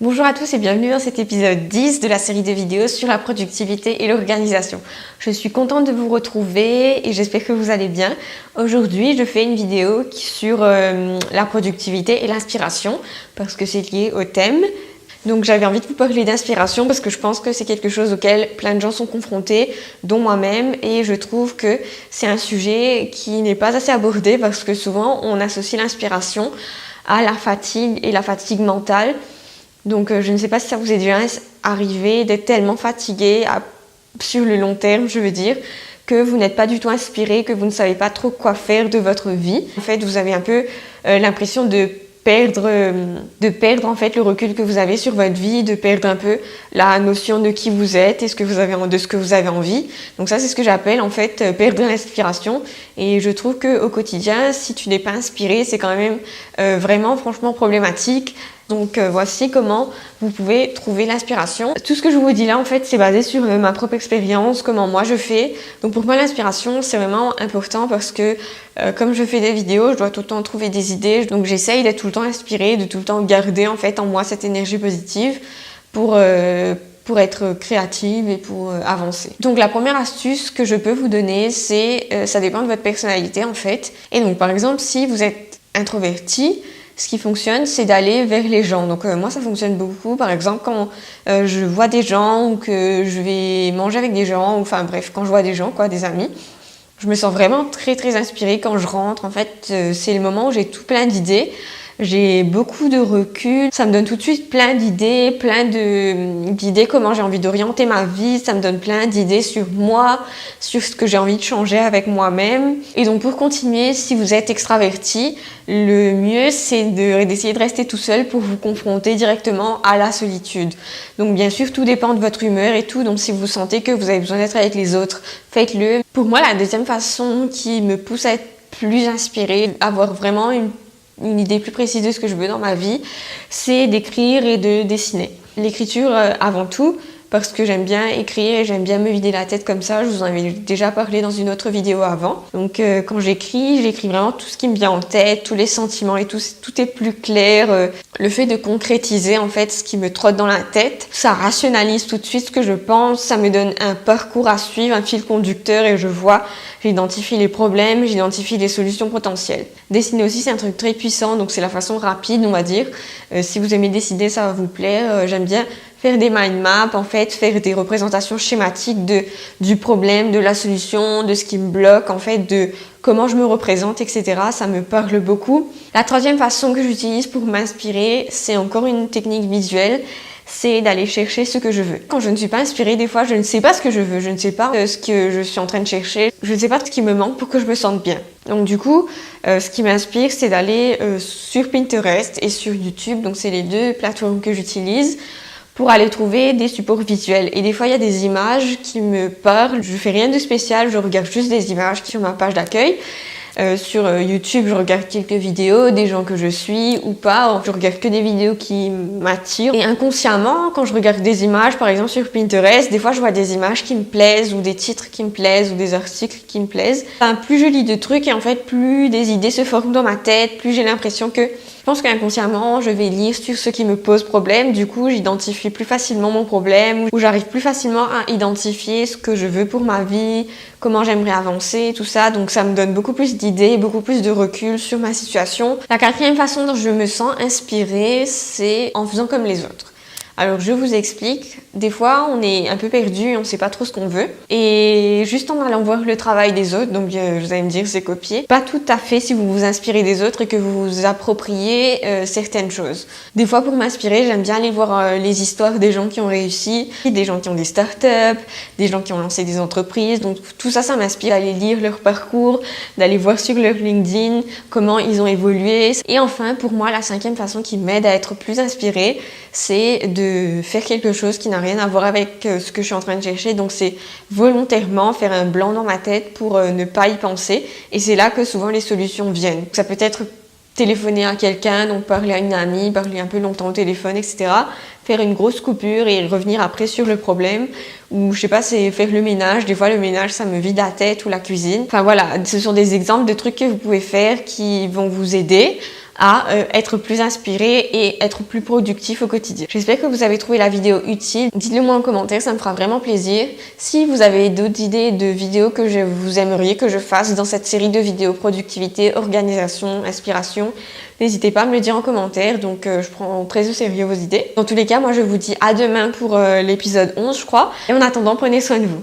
Bonjour à tous et bienvenue dans cet épisode 10 de la série de vidéos sur la productivité et l'organisation. Je suis contente de vous retrouver et j'espère que vous allez bien. Aujourd'hui, je fais une vidéo sur la productivité et l'inspiration parce que c'est lié au thème. Donc j'avais envie de vous parler d'inspiration parce que je pense que c'est quelque chose auquel plein de gens sont confrontés, dont moi-même, et je trouve que c'est un sujet qui n'est pas assez abordé parce que souvent on associe l'inspiration à la fatigue et la fatigue mentale. Donc je ne sais pas si ça vous est déjà arrivé d'être tellement fatigué sur le long terme, je veux dire, que vous n'êtes pas du tout inspiré, que vous ne savez pas trop quoi faire de votre vie. En fait, vous avez un peu l'impression de perdre en fait le recul que vous avez sur votre vie, de perdre un peu la notion de qui vous êtes et de ce que vous avez envie. Donc ça, c'est ce que j'appelle en fait perdre l'inspiration. Et je trouve qu'au quotidien, si tu n'es pas inspiré, c'est quand même vraiment franchement problématique. Donc voici comment vous pouvez trouver l'inspiration. Tout ce que je vous dis là, en fait, c'est basé sur ma propre expérience, comment moi je fais. Donc pour moi, l'inspiration, c'est vraiment important parce que comme je fais des vidéos, je dois tout le temps trouver des idées. Donc j'essaye d'être tout le temps inspirée, de tout le temps garder en fait en moi cette énergie positive pour être créative et pour avancer. Donc la première astuce que je peux vous donner, c'est ça dépend de votre personnalité en fait. Et donc par exemple, si vous êtes introverti, ce qui fonctionne, c'est d'aller vers les gens. Donc moi, ça fonctionne beaucoup. Par exemple, quand je vois des gens ou que je vais manger avec des gens, ou enfin bref, quand je vois des gens, quoi, des amis, je me sens vraiment très très inspirée quand je rentre. En fait, c'est le moment où j'ai tout plein d'idées. J'ai beaucoup de recul, ça me donne tout de suite plein d'idées comment j'ai envie d'orienter ma vie, ça me donne plein d'idées sur moi, sur ce que j'ai envie de changer avec moi-même. Et donc pour continuer, si vous êtes extraverti, le mieux c'est d'essayer de rester tout seul pour vous confronter directement à la solitude. Donc bien sûr, tout dépend de votre humeur et tout, donc si vous sentez que vous avez besoin d'être avec les autres, faites-le. Pour moi, la deuxième façon qui me pousse à être plus inspirée, avoir vraiment une idée plus précise de ce que je veux dans ma vie, c'est d'écrire et de dessiner. L'écriture avant tout, parce que j'aime bien écrire et j'aime bien me vider la tête comme ça. Je vous en avais déjà parlé dans une autre vidéo avant. Donc quand j'écris vraiment tout ce qui me vient en tête, tous les sentiments et tout est plus clair. Le fait de concrétiser en fait ce qui me trotte dans la tête, ça rationalise tout de suite ce que je pense, ça me donne un parcours à suivre, un fil conducteur et j'identifie les problèmes, j'identifie les solutions potentielles. Dessiner aussi, c'est un truc très puissant, donc c'est la façon rapide, on va dire. Si vous aimez dessiner, ça va vous plaire. J'aime bien faire des mind maps, en fait, faire des représentations schématiques du problème, de la solution, de ce qui me bloque, en fait, de comment je me représente, etc. Ça me parle beaucoup. La troisième façon que j'utilise pour m'inspirer, c'est encore une technique visuelle, c'est d'aller chercher ce que je veux. Quand je ne suis pas inspirée, des fois, je ne sais pas ce que je veux, je ne sais pas ce que je suis en train de chercher, je ne sais pas ce qui me manque pour que je me sente bien. Donc du coup, ce qui m'inspire, c'est d'aller sur Pinterest et sur YouTube, donc c'est les deux plateformes que j'utilise, pour aller trouver des supports visuels. Et des fois, il y a des images qui me parlent. Je fais rien de spécial, je regarde juste des images sur ma page d'accueil. Sur YouTube, je regarde quelques vidéos des gens que je suis ou pas. Je regarde que des vidéos qui m'attirent. Et inconsciemment, quand je regarde des images, par exemple sur Pinterest, des fois je vois des images qui me plaisent ou des titres qui me plaisent ou des articles qui me plaisent. Enfin, plus je lis de trucs et en fait, plus des idées se forment dans ma tête, plus j'ai l'impression que je pense qu'inconsciemment, je vais lire sur ce qui me pose problème. Du coup, j'identifie plus facilement mon problème ou j'arrive plus facilement à identifier ce que je veux pour ma vie, comment j'aimerais avancer, tout ça. Donc, ça me donne beaucoup plus d'idées, beaucoup plus de recul sur ma situation. La quatrième façon dont je me sens inspirée, c'est en faisant comme les autres. Alors, je vous explique. Des fois, on est un peu perdu, on ne sait pas trop ce qu'on veut. Et juste en allant voir le travail des autres, donc vous allez me dire c'est copier. Pas tout à fait si vous vous inspirez des autres et que vous vous appropriez certaines choses. Des fois, pour m'inspirer, j'aime bien aller voir les histoires des gens qui ont réussi, des gens qui ont des startups, des gens qui ont lancé des entreprises. Donc tout ça, ça m'inspire d'aller lire leur parcours, d'aller voir sur leur LinkedIn comment ils ont évolué. Et enfin, pour moi, la cinquième façon qui m'aide à être plus inspirée, c'est de faire quelque chose qui n'a rien à voir avec ce que je suis en train de chercher. Donc c'est volontairement faire un blanc dans ma tête pour ne pas y penser. Et c'est là que souvent les solutions viennent. Ça peut être téléphoner à quelqu'un, donc parler à une amie, parler un peu longtemps au téléphone, etc. Faire une grosse coupure et revenir après sur le problème. Ou je sais pas, c'est faire le ménage. Des fois le ménage ça me vide la tête ou la cuisine. Enfin voilà, ce sont des exemples de trucs que vous pouvez faire qui vont vous aider à être plus inspiré et être plus productif au quotidien. J'espère que vous avez trouvé la vidéo utile. Dites-le moi en commentaire, ça me fera vraiment plaisir. Si vous avez d'autres idées de vidéos que vous aimeriez que je fasse dans cette série de vidéos productivité, organisation, inspiration, n'hésitez pas à me le dire en commentaire. Donc je prends très au sérieux vos idées. Dans tous les cas, moi je vous dis à demain pour l'épisode 11 je crois. Et en attendant, prenez soin de vous.